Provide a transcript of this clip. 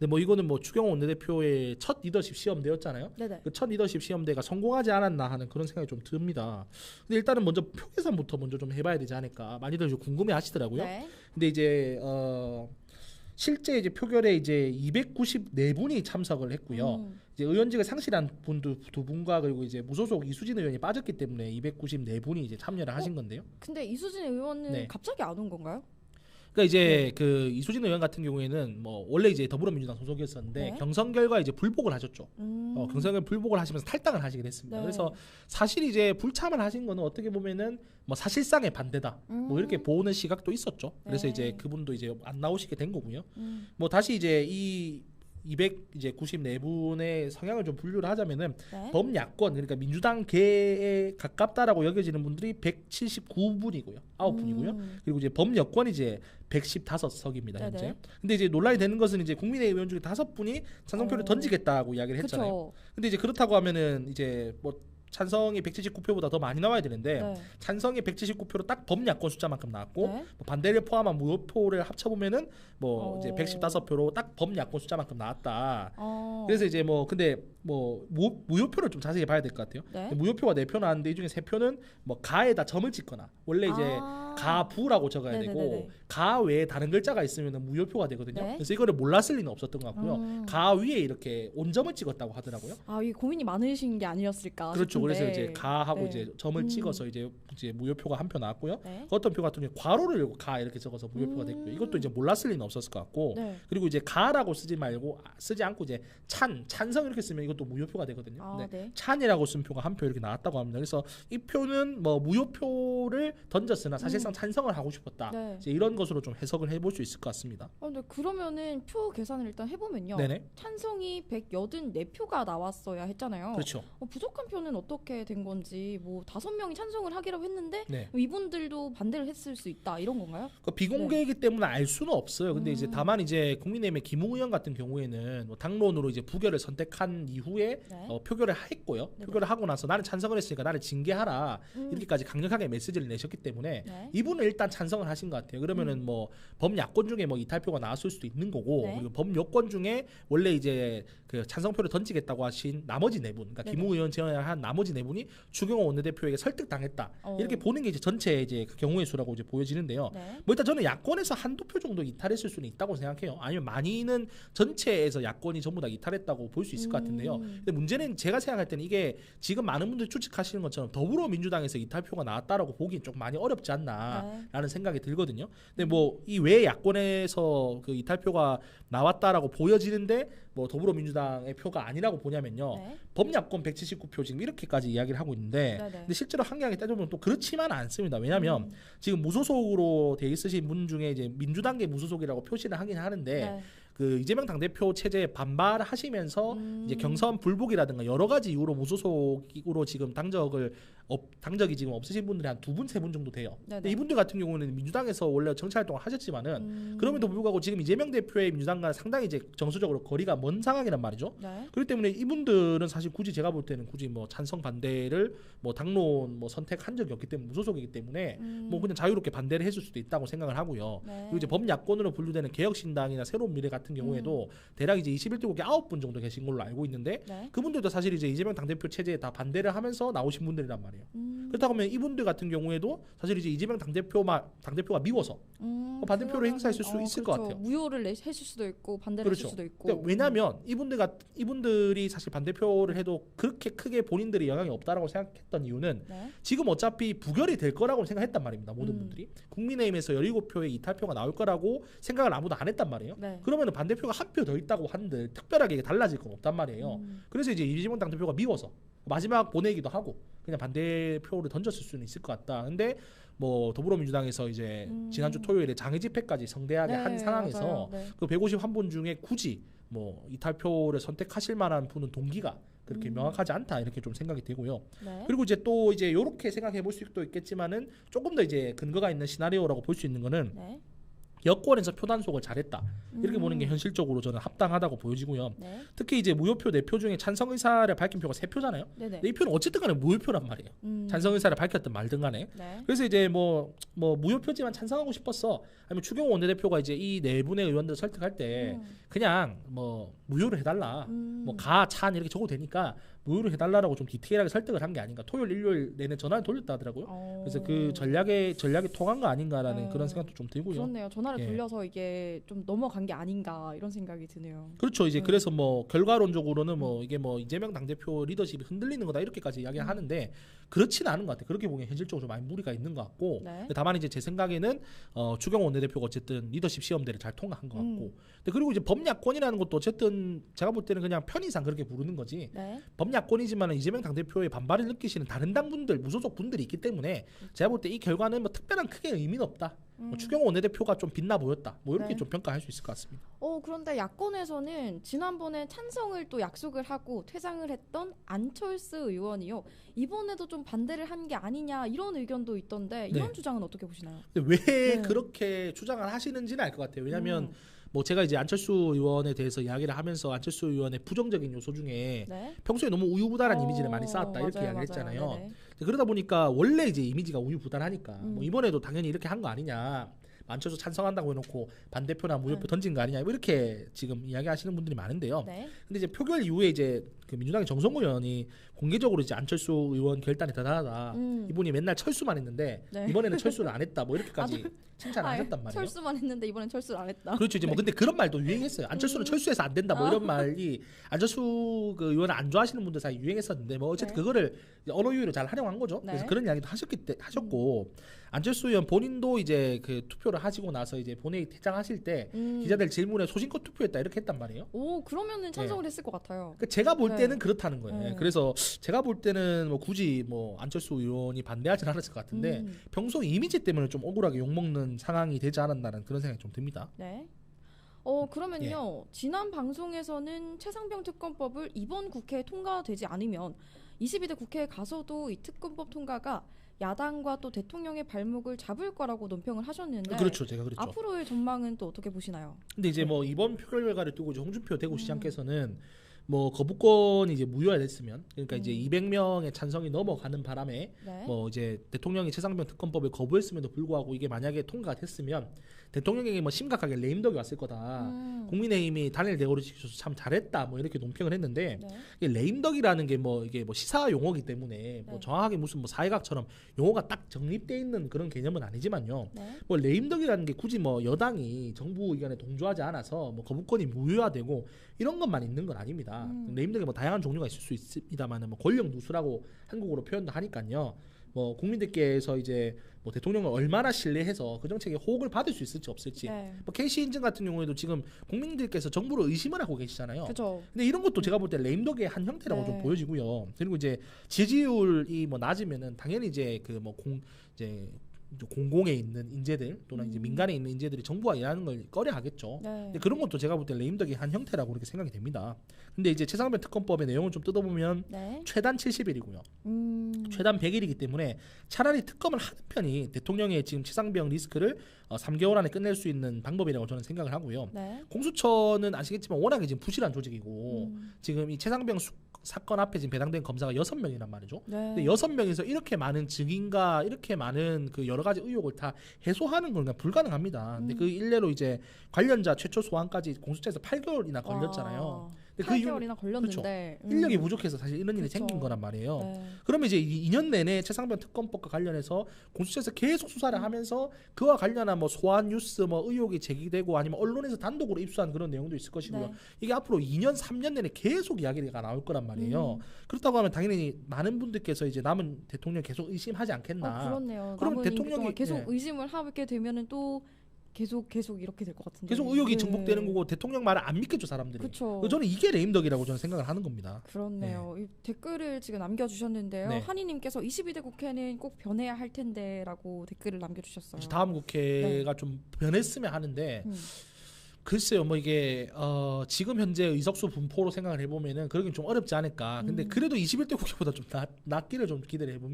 근데 뭐 이거는 뭐 추경호 원내대표의 첫 리더십 시험대였잖아요. 네네. 그 첫 리더십 시험대가 성공하지 않았나 하는 그런 생각이 좀 듭니다. 근데 일단은 먼저 표 계산부터 먼저 좀 해봐야 되지 않을까 많이들 좀 궁금해하시더라고요. 네. 근데 이제 실제 이제 표결에 이제 294분이 참석을 했고요. 이제 의원직을 상실한 분도 두 분과 그리고 이제 무소속 이수진 의원이 빠졌기 때문에 294분이 이제 참여를 하신 건데요. 근데 이수진 의원은 네. 갑자기 안 온 건가요? 그러니까 이제 그 이수진 의원 같은 경우에는 뭐 원래 이제 더불어민주당 소속이었었는데 네. 경선 결과 이제 불복을 하셨죠. 경선 결과 불복을 하시면서 탈당을 하시게 됐습니다. 네. 그래서 사실 이제 불참을 하신 거는 어떻게 보면은 뭐 사실상의 반대다. 뭐 이렇게 보는 시각도 있었죠. 그래서 네. 이제 그분도 이제 안 나오시게 된 거고요. 뭐 다시 이제 이 294분의 성향을 좀 분류를 하자면은 네. 범야권 그러니까 민주당계에 가깝다라고 여겨지는 분들이 179분이고요. 9분이고요. 그리고 이제 범여권이 이제 115석입니다. 네네. 현재. 근데 이제 논란이 되는 것은 이제 국민의힘 의원 중에 5분이 찬성표를 던지겠다고 이야기를 했잖아요. 그쵸. 근데 이제 그렇다고 하면은 이제 뭐 찬성이 179표보다 더 많이 나와야 되는데 네. 찬성이 179표로 딱 범야권 숫자만큼 나왔고 네. 뭐 반대를 포함한 무효표를 합쳐보면은 뭐 이제 어. 115표로 딱 범야권 숫자만큼 나왔다. 어. 그래서 이제 뭐 근데 뭐 무효표를 좀 자세히 봐야 될 것 같아요. 네. 무효표가 4표 나왔는데 이 중에 3표는 뭐 가에다 점을 찍거나 원래 이제 가부라고 적어야 네네네네. 되고 가 외에 다른 글자가 있으면 무효표가 되거든요. 네. 그래서 이거를 몰랐을 리는 없었던 것 같고요. 가 위에 이렇게 온점을 찍었다고 하더라고요. 이 고민이 많으신 게 아니었을까 그렇죠. 싶은데. 그래서 이제 가하고 네. 이제 점을 찍어서 이제 무효표가 한 표 나왔고요. 네. 어떤 표 같은 경우 괄호를 열고 가 이렇게 적어서 무효표가 됐고요. 이것도 이제 몰랐을 리는 없었을 것 같고. 네. 그리고 이제 가라고 쓰지 않고 이제 찬성 이렇게 쓰면 이것도 무효표가 되거든요. 네. 찬이라고 쓴 표가 한 표 이렇게 나왔다고 합니다. 그래서 이 표는 뭐 무효표를 던졌으나 사실상 찬성을 하고 싶었다. 네. 이제 이런 것으로 좀 해석을 해볼 수 있을 것 같습니다. 근데 그러면은 표 계산을 일단 해보면요. 네네. 찬성이 184표가 나왔어야 했잖아요. 그렇죠. 부족한 표는 어떻게 된 건지 뭐 5명이 찬성을 하기로 했는데 네. 이분들도 반대를 했을 수 있다 이런 건가요? 그러니까 비공개이기 때문에 알 수는 없어요. 근데 이제 음. 다만 이제 국민의힘의 김웅 의원 같은 경우에는 뭐 당론으로 이제 부결을 선택한 이후에 네. 표결을 했고요. 네. 표결을 하고 나서 나는 찬성을 했으니까 나를 징계하라 이렇게까지 강력하게 메시지를 내셨기 때문에 네. 이분은 일단 찬성을 하신 것 같아요. 그러면은 뭐 범야권 중에 뭐 이탈표가 나왔을 수도 있는 거고 네. 그리고 범여권 중에 원래 이제 그 찬성표를 던지겠다고 하신 나머지 네 분, 그러니까 네네. 김웅 의원 제안한 나머지 네 분이 추경호 원내대표에게 설득당했다. 이렇게 보는 게 이제 전체 이제 그 경우의 수라고 이제 보여지는데요. 네. 뭐 일단 저는 야권에서 한두 표 정도 이탈했을 수는 있다고 생각해요. 아니면 많이는 전체에서 야권이 전부 다 이탈했다고 볼 수 있을 것 같은데요. 근데 문제는 제가 생각할 때는 이게 지금 많은 분들이 추측하시는 것처럼 더불어민주당에서 이탈표가 나왔다라고 보기엔 좀 많이 어렵지 않나라는 생각이 들거든요. 근데 뭐 이 외 야권에서 그 이탈표가 나왔다라고 보여지는데 뭐 더불어민주당의 표가 아니라고 보냐면요. 네. 범야권 179표 지금 이렇게까지 이야기를 하고 있는데 네네. 근데 실제로 한경에 따져보면 또 그렇지만은 않습니다. 왜냐하면 지금 무소속으로 돼 있으신 분 중에 이제 민주당계 무소속이라고 표시를 하긴 하는데 네. 그 이재명 당대표 체제에 반발하시면서 이제 경선 불복이라든가 여러 가지 이유로 무소속으로 지금 당적이 지금 없으신 분들이 한 2분, 3분 정도 돼요. 근데 이분들 같은 경우는 민주당에서 원래 정치 활동을 하셨지만은 그럼에도 불구하고 지금 이재명 대표의 민주당과 상당히 이제 정서적으로 거리가 먼 상황이란 말이죠. 네. 그렇기 때문에 이분들은 사실 굳이 제가 볼 때는 굳이 뭐 찬성 반대를 뭐 당론 뭐 선택한 적이 없기 때문에 무소속이기 때문에 뭐 그냥 자유롭게 반대를 해줄 수도 있다고 생각을 하고요. 네. 그리고 이제 범야권으로 분류되는 개혁신당이나 새로운 미래 같은 경우에도 대략 이제 21대국에 9분 정도 계신 걸로 알고 있는데 네. 그분들도 사실 이제 이재명 당대표 체제에 다 반대를 하면서 나오신 분들이란 말이에요. 그렇다고 하면 이분들 같은 경우에도 사실 이제 이재명 당대표가 미워서 반대표를 행사했을 수 있을 것 같아요. 무효를 해줄 수도 있고 반대를 그렇죠. 해줄 수도 있고. 그러니까 왜냐하면 이분들이 사실 반대표를 해도 그렇게 크게 본인들이 영향이 없다라고 생각했던 이유는 네. 지금 어차피 부결이 될 거라고 생각했단 말입니다. 모든 분들이 국민의힘에서 17표의 이탈표가 나올 거라고 생각을 아무도 안 했단 말이에요. 네. 그러면 반대표가 한 표 더 있다고 한들 특별하게 이게 달라질 건 없단 말이에요. 그래서 이제 이재명 당대표가 미워서 마지막 보내기도 하고 그냥 반대표를 던졌을 수는 있을 것 같다. 근데 뭐 더불어민주당에서 이제 지난주 토요일에 장애 집회까지 성대하게 한 상황에서 맞아요. 네. 그 151분 중에 굳이 뭐 이탈표를 선택하실 만한 분은 동기가 그렇게 명확하지 않다 이렇게 좀 생각이 되고요. 네. 그리고 이제 또 이제 이렇게 생각해 볼 수도 있겠지만은 조금 더 이제 근거가 있는 시나리오라고 볼 수 있는 거는 네. 여권에서 표 단속을 잘했다 이렇게 보는 게 현실적으로 저는 합당하다고 보여지고요. 네. 특히 이제 무효표 4표 중에 찬성 의사를 밝힌 표가 3표잖아요. 네네. 근데 이 표는 어쨌든 간에 무효표란 말이에요. 찬성 의사를 밝혔든 말든 간에. 네. 그래서 이제 뭐 무효표지만 찬성하고 싶었어. 아니면 추경호 원내대표가 이제 이 4분의 의원들을 설득할 때 그냥 뭐 무효로 해달라. 뭐 가, 찬 이렇게 적어도 되니까 무효로 해달라라고 좀 디테일하게 설득을 한 게 아닌가. 토요일, 일요일 내내 전화를 돌렸다 하더라고요. 그래서 그 전략이 통한 거 아닌가라는 그런 생각도 좀 들고요. 그렇네요. 전화를 예. 돌려서 이게 좀 넘어간 게 아닌가 이런 생각이 드네요. 그렇죠. 이제 그래서 뭐 결과론적으로는 뭐 이게 뭐 이재명 당대표 리더십이 흔들리는 거다 이렇게까지 이야기를 하는데 그렇지는 않은 것 같아요. 그렇게 보기엔 현실적으로 좀 많이 무리가 있는 것 같고 네. 다만 이제 제 생각에는 추경호 원내대표가 어쨌든 리더십 시험대를 잘 통과한 것 같고 근데 그리고 이제 범야권이라는 것도 어쨌든 제가 볼 때는 그냥 편의상 그렇게 부르는 거지 네. 범야권이지만 이재명 당대표의 반발을 느끼시는 다른 당분들 무소속 분들이 있기 때문에 제가 볼 때 이 결과는 뭐 특별한 크게 의미는 없다. 뭐 추경호 원내대표가 좀 빛나 보였다. 뭐 이렇게 네. 좀 평가할 수 있을 것 같습니다. 그런데 야권에서는 지난번에 찬성을 또 약속을 하고 퇴장을 했던 안철수 의원이요. 이번에도 좀 반대를 한 게 아니냐 이런 의견도 있던데 이런 네. 주장은 어떻게 보시나요? 근데 왜 네. 그렇게 주장을 하시는지는 알 것 같아요. 왜냐하면 뭐 제가 이제 안철수 의원에 대해서 이야기를 하면서 안철수 의원의 부정적인 요소 중에 네. 평소에 너무 우유부단한 이미지를 많이 쌓았다 이렇게 맞아요, 이야기를 했잖아요. 맞아요. 네네. 그러다 보니까 원래 이제 이미지가 우유부단하니까 뭐 이번에도 당연히 이렇게 한 거 아니냐. 안철수 찬성한다고 해놓고 반대표나 무효표 던진 거 아니냐 뭐 이렇게 지금 이야기하시는 분들이 많은데요. 네. 근데 이제 표결 이후에 이제 그 민주당의 정성호 의원이 공개적으로 이제 안철수 의원 결단이 대단하다. 이분이 맨날 철수만 했는데 네. 이번에는 철수를 안 했다. 뭐 이렇게까지 칭찬을 하셨단 말이에요. 철수만 했는데 이번엔 철수를 안 했다. 그렇죠. 이제 뭐 근데 그런 말도 유행했어요. 안철수는 철수해서 안 된다. 뭐 이런 말이 안철수 그 의원을 안 좋아하시는 분들 사이 유행했었는데 뭐 어쨌든 네. 그거를 이제 언어 유희로 잘 활용한 거죠. 네. 그래서 그런 이야기도 하셨고 안철수 의원 본인도 이제 그 투표를 하시고 나서 이제 본회의 퇴장하실 때 기자들 질문에 소신껏 투표했다 이렇게 했단 말이에요. 오 그러면은 찬성을 했을 것 같아요. 그러니까 제가 볼 네. 때는 그렇다는 거예요. 그래서 제가 볼 때는 뭐 굳이 뭐 안철수 의원이 반대하진 않았을 것 같은데 평소 이미지 때문에 좀 억울하게 욕먹는 상황이 되지 않았나라는 그런 생각이 좀 듭니다. 네. 그러면요. 지난 방송에서는 최상병 특검법을 이번 국회에 통과되지 않으면 22대 국회에 가서도 이 특검법 통과가 야당과 또 대통령의 발목을 잡을 거라고 논평을 하셨는데 그렇죠. 제가 그랬죠. 앞으로의 전망은 또 어떻게 보시나요? 근데 이제 뭐 이번 표결 결과를 두고 이제 홍준표 대구시장께서는 뭐 거부권이 이제 무효화됐으면 그러니까 이제 200명의 찬성이 넘어가는 바람에 네. 뭐 이제 대통령이 최상병 특검법을 거부했음에도 불구하고 이게 만약에 통과가 됐으면 대통령에게 뭐 심각하게 레임덕이 왔을 거다. 국민의힘이 단일 대우를 지켜줘서 참 잘했다. 뭐 이렇게 논평을 했는데 네. 이게 레임덕이라는 게 뭐 이게 뭐 시사 용어기 때문에 뭐 정확하게 무슨 뭐 사회학처럼 용어가 딱 정립돼 있는 그런 개념은 아니지만요. 네. 뭐 레임덕이라는 게 굳이 뭐 여당이 정부 의견에 동조하지 않아서 뭐 거부권이 무효화되고 이런 것만 있는 건 아닙니다. 레임덕에 뭐 다양한 종류가 있을 수 있습니다만은 뭐 권력 누수라고 한국어로 표현도 하니까요. 뭐 국민들께서 이제 뭐 대통령을 얼마나 신뢰해서 그 정책에 호응을 받을 수 있을지 없을지. 네. 뭐 KC 인증 같은 경우에도 지금 국민들께서 정부를 의심을 하고 계시잖아요. 그렇죠. 근데 이런 것도 제가 볼 때 레임덕의 한 형태라고 네. 좀 보여지고요. 그리고 이제 지지율이 뭐 낮으면은 당연히 이제 그 뭐 공공에 있는 인재들 또는 이제 민간에 있는 인재들이 정부와 일하는 걸 꺼려하겠죠. 네. 근데 그런 것도 제가 볼 때 레임덕의 한 형태라고 그렇게 생각이 됩니다. 근데 이제 최상병 특검법의 내용을 좀 뜯어보면 네. 최단 70일이고요. 최단 100일이기 때문에 차라리 특검을 하는 편이 대통령의 지금 최상병 리스크를 3개월 안에 끝낼 수 있는 방법이라고 저는 생각을 하고요. 네. 공수처는 아시겠지만 워낙에 지금 부실한 조직이고 지금 이 최상병 사건 앞에 지금 배당된 검사가 6명이란 말이죠. 네. 근데 6명에서 이렇게 많은 증인과 이렇게 많은 그 여러 가지 의혹을 다 해소하는 건 그냥 불가능합니다. 근데 그 일례로 이제 관련자 최초 소환까지 공수처에서 8개월이나 걸렸잖아요. 근데 8개월이나 걸렸는데 인력이 부족해서 사실 이런 일이 그쵸. 생긴 거란 말이에요. 네. 그러면 이제 2년 내내 최상병 특검법과 관련해서 공수처에서 계속 수사를 하면서 그와 관련한 뭐 소환 뉴스 뭐 의혹이 제기되고 아니면 언론에서 단독으로 입수한 그런 내용도 있을 것이고요. 네. 이게 앞으로 2년 3년 내내 계속 이야기가 나올 거란 말이에요. 그렇다고 하면 당연히 많은 분들께서 이제 남은 대통령 계속 의심하지 않겠나. 그렇네요. 그럼 남은 대통령이 임기 동안 계속 예. 의심을 하게 되면은 또 계속 이렇게 될 것 같은데. 계속 의혹이 네. 증폭되는 거고 대통령 말을 안 믿겠죠 사람들이. 그렇죠. 저는 이게 레임덕이라고 저는 생각을 하는 겁니다. 그렇네요. 이 댓글을 지금 남겨주셨는데요. 네. 한이님께서 22대 국회는 꼭 변해야 할 텐데라고 댓글을 남겨주셨어요. 이제 다음 국회가 좀 변했으면 하는데 글쎄요, 뭐 이게 지금 현재 의석수 분포로 생각을 해보면은 그러긴 좀 어렵지 않을까. 근데 그래도 21대 국회보다 좀 낫기를 좀 기대를 해봅니다.